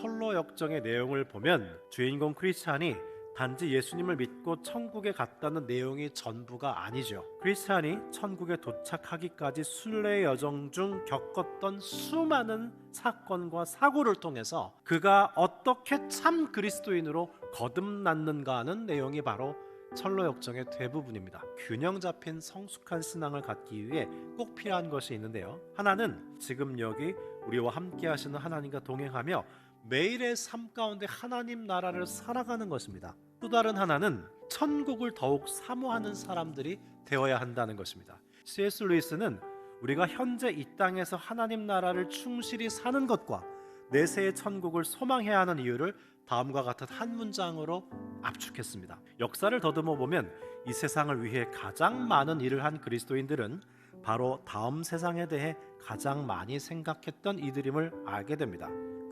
철로 역정의 내용을 보면 주인공 크리스찬이 단지 예수님을 믿고 천국에 갔다는 내용이 전부가 아니죠. 크리스찬이 천국에 도착하기까지 순례의 여정 중 겪었던 수많은 사건과 사고를 통해서 그가 어떻게 참 그리스도인으로 거듭났는가 하는 내용이 바로 철로 역정의 대부분입니다. 균형 잡힌 성숙한 신앙을 갖기 위해 꼭 필요한 것이 있는데요. 하나는 지금 여기 우리와 함께 하시는 하나님과 동행하며 매일의 삶 가운데 하나님 나라를 살아가는 것입니다. 또 다른 하나는 천국을 더욱 사모하는 사람들이 되어야 한다는 것입니다. C.S. 루이스는 우리가 현재 이 땅에서 하나님 나라를 충실히 사는 것과 내세의 천국을 소망해야 하는 이유를 다음과 같은 한 문장으로 압축했습니다. 역사를 더듬어 보면 이 세상을 위해 가장 많은 일을 한 그리스도인들은 바로 다음 세상에 대해 가장 많이 생각했던 이들임을 알게 됩니다.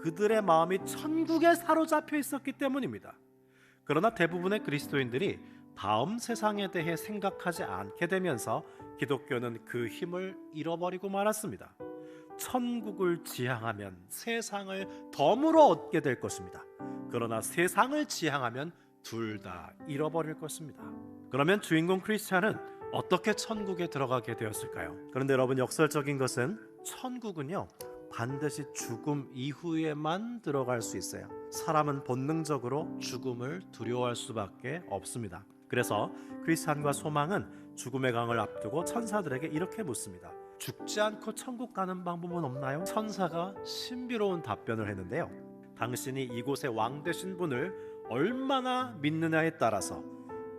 그들의 마음이 천국에 사로잡혀 있었기 때문입니다. 그러나 대부분의 그리스도인들이 다음 세상에 대해 생각하지 않게 되면서 기독교는 그 힘을 잃어버리고 말았습니다. 천국을 지향하면 세상을 덤으로 얻게 될 것입니다. 그러나 세상을 지향하면 둘 다 잃어버릴 것입니다. 그러면 주인공 크리스찬은 어떻게 천국에 들어가게 되었을까요? 그런데 여러분, 역설적인 것은 천국은요 반드시 죽음 이후에만 들어갈 수 있어요. 사람은 본능적으로 죽음을 두려워할 수밖에 없습니다. 그래서 크리스찬과 소망은 죽음의 강을 앞두고 천사들에게 이렇게 묻습니다. 죽지 않고 천국 가는 방법은 없나요? 천사가 신비로운 답변을 했는데요. 당신이 이곳의 왕 되신 분을 얼마나 믿느냐에 따라서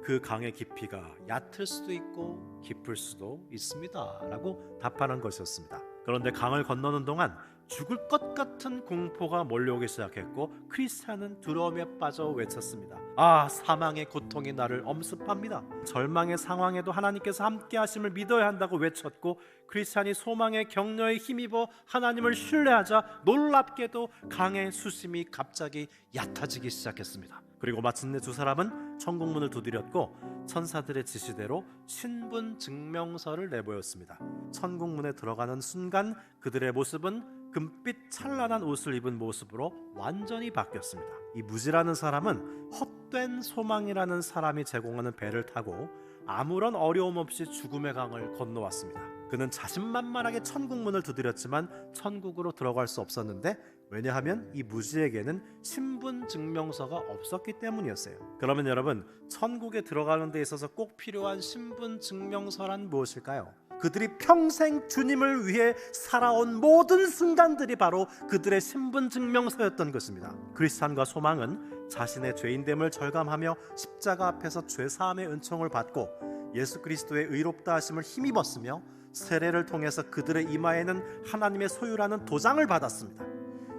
그 강의 깊이가 얕을 수도 있고 깊을 수도 있습니다 라고 답하는 것이었습니다. 그런데 강을 건너는 동안 죽을 것 같은 공포가 몰려오기 시작했고 크리스찬은 두려움에 빠져 외쳤습니다. 아, 사망의 고통이 나를 엄습합니다. 절망의 상황에도 하나님께서 함께 하심을 믿어야 한다고 외쳤고 크리스찬이 소망의 격려에 힘입어 하나님을 신뢰하자 놀랍게도 강의 수심이 갑자기 얕아지기 시작했습니다. 그리고 마침내 두 사람은 천국문을 두드렸고 천사들의 지시대로 신분 증명서를 내보였습니다. 천국문에 들어가는 순간 그들의 모습은 금빛 찬란한 옷을 입은 모습으로 완전히 바뀌었습니다. 이 무지라는 사람은 헛된 소망이라는 사람이 제공하는 배를 타고 아무런 어려움 없이 죽음의 강을 건너왔습니다. 그는 자신만만하게 천국문을 두드렸지만 천국으로 들어갈 수 없었는데, 왜냐하면 이 무지에게는 신분 증명서가 없었기 때문이었어요. 그러면 여러분, 천국에 들어가는 데 있어서 꼭 필요한 신분 증명서란 무엇일까요? 그들이 평생 주님을 위해 살아온 모든 순간들이 바로 그들의 신분 증명서였던 것입니다. 크리스찬과 소망은 자신의 죄인됨을 절감하며 십자가 앞에서 죄사함의 은총을 받고 예수 그리스도의 의롭다 하심을 힘입었으며 세례를 통해서 그들의 이마에는 하나님의 소유라는 도장을 받았습니다.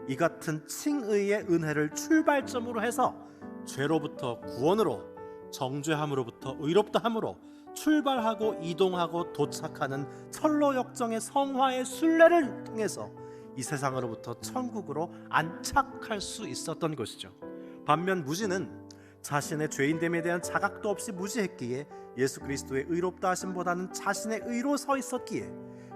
이 같은 칭의의 은혜를 출발점으로 해서 죄로부터 구원으로, 정죄함으로부터 의롭다함으로 출발하고 이동하고 도착하는 철로 역정의 성화의 순례를 통해서 이 세상으로부터 천국으로 안착할 수 있었던 것이죠. 반면 무지는 자신의 죄인됨에 대한 자각도 없이 무지했기에 예수 그리스도의 의롭다 하심보다는 자신의 의로 서 있었기에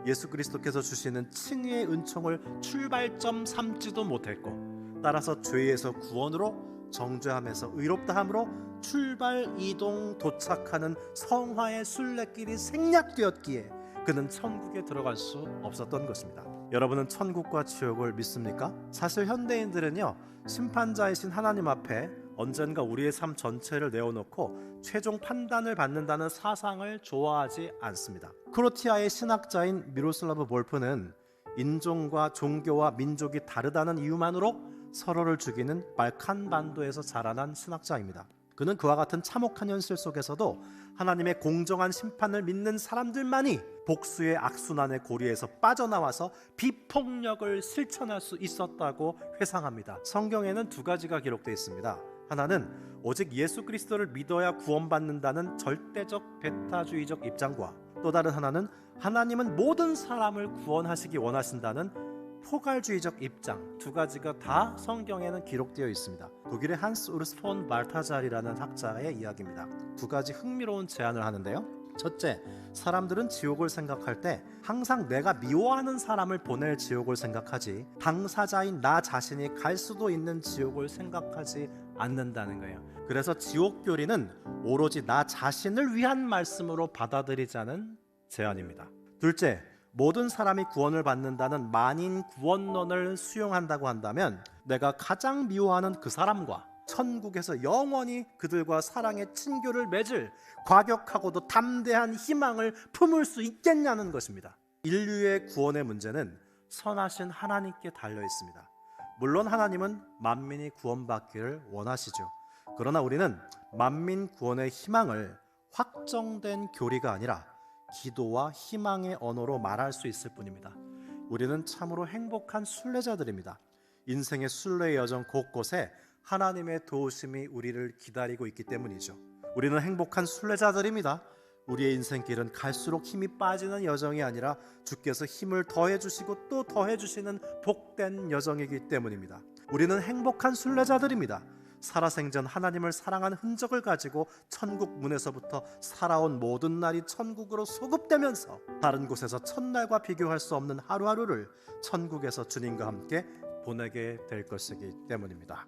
예수 그리스도께서 주시는 칭의의 은총을 출발점 삼지도 못했고, 따라서 죄에서 구원으로, 정죄함에서 의롭다함으로 출발, 이동, 도착하는 성화의 순례길이 생략되었기에 그는 천국에 들어갈 수 없었던 것입니다. 여러분은 천국과 지옥을 믿습니까? 사실 현대인들은요, 심판자이신 하나님 앞에 언젠가 우리의 삶 전체를 내어놓고 최종 판단을 받는다는 사상을 좋아하지 않습니다. 크로티아의 신학자인 미로슬라브 볼프는 인종과 종교와 민족이 다르다는 이유만으로 서로를 죽이는 발칸 반도에서 자라난 신학자입니다. 그는 그와 같은 참혹한 현실 속에서도 하나님의 공정한 심판을 믿는 사람들만이 복수의 악순환의 고리에서 빠져나와서 비폭력을 실천할 수 있었다고 회상합니다. 성경에는 두 가지가 기록되어 있습니다. 하나는 오직 예수 그리스도를 믿어야 구원받는다는 절대적 배타주의적 입장과, 또 다른 하나는 하나님은 모든 사람을 구원하시기 원하신다는 포괄주의적 입장, 두 가지가 다 성경에는 기록되어 있습니다. 독일의 한스 우르스 폰 발타자리라는 학자의 이야기입니다. 두 가지 흥미로운 제안을 하는데요. 첫째, 사람들은 지옥을 생각할 때 항상 내가 미워하는 사람을 보낼 지옥을 생각하지 당사자인 나 자신이 갈 수도 있는 지옥을 생각하지 않는다는 거예요. 그래서 지옥 교리는 오로지 나 자신을 위한 말씀으로 받아들이자는 제안입니다. 둘째, 모든 사람이 구원을 받는다는 만인 구원론을 수용한다고 한다면 내가 가장 미워하는 그 사람과 천국에서 영원히 그들과 사랑의 친교를 맺을 과격하고도 담대한 희망을 품을 수 있겠냐는 것입니다. 인류의 구원의 문제는 선하신 하나님께 달려 있습니다. 물론 하나님은 만민이 구원받기를 원하시죠. 그러나 우리는 만민 구원의 희망을 확정된 교리가 아니라 기도와 희망의 언어로 말할 수 있을 뿐입니다. 우리는 참으로 행복한 순례자들입니다. 인생의 순례 여정 곳곳에 하나님의 도우심이 우리를 기다리고 있기 때문이죠. 우리는 행복한 순례자들입니다. 우리의 인생길은 갈수록 힘이 빠지는 여정이 아니라 주께서 힘을 더해주시고 또 더해주시는 복된 여정이기 때문입니다. 우리는 행복한 순례자들입니다. 살아생전 하나님을 사랑한 흔적을 가지고 천국 문에서부터 살아온 모든 날이 천국으로 소급되면서 다른 곳에서 첫날과 비교할 수 없는 하루하루를 천국에서 주님과 함께 보내게 될 것이기 때문입니다.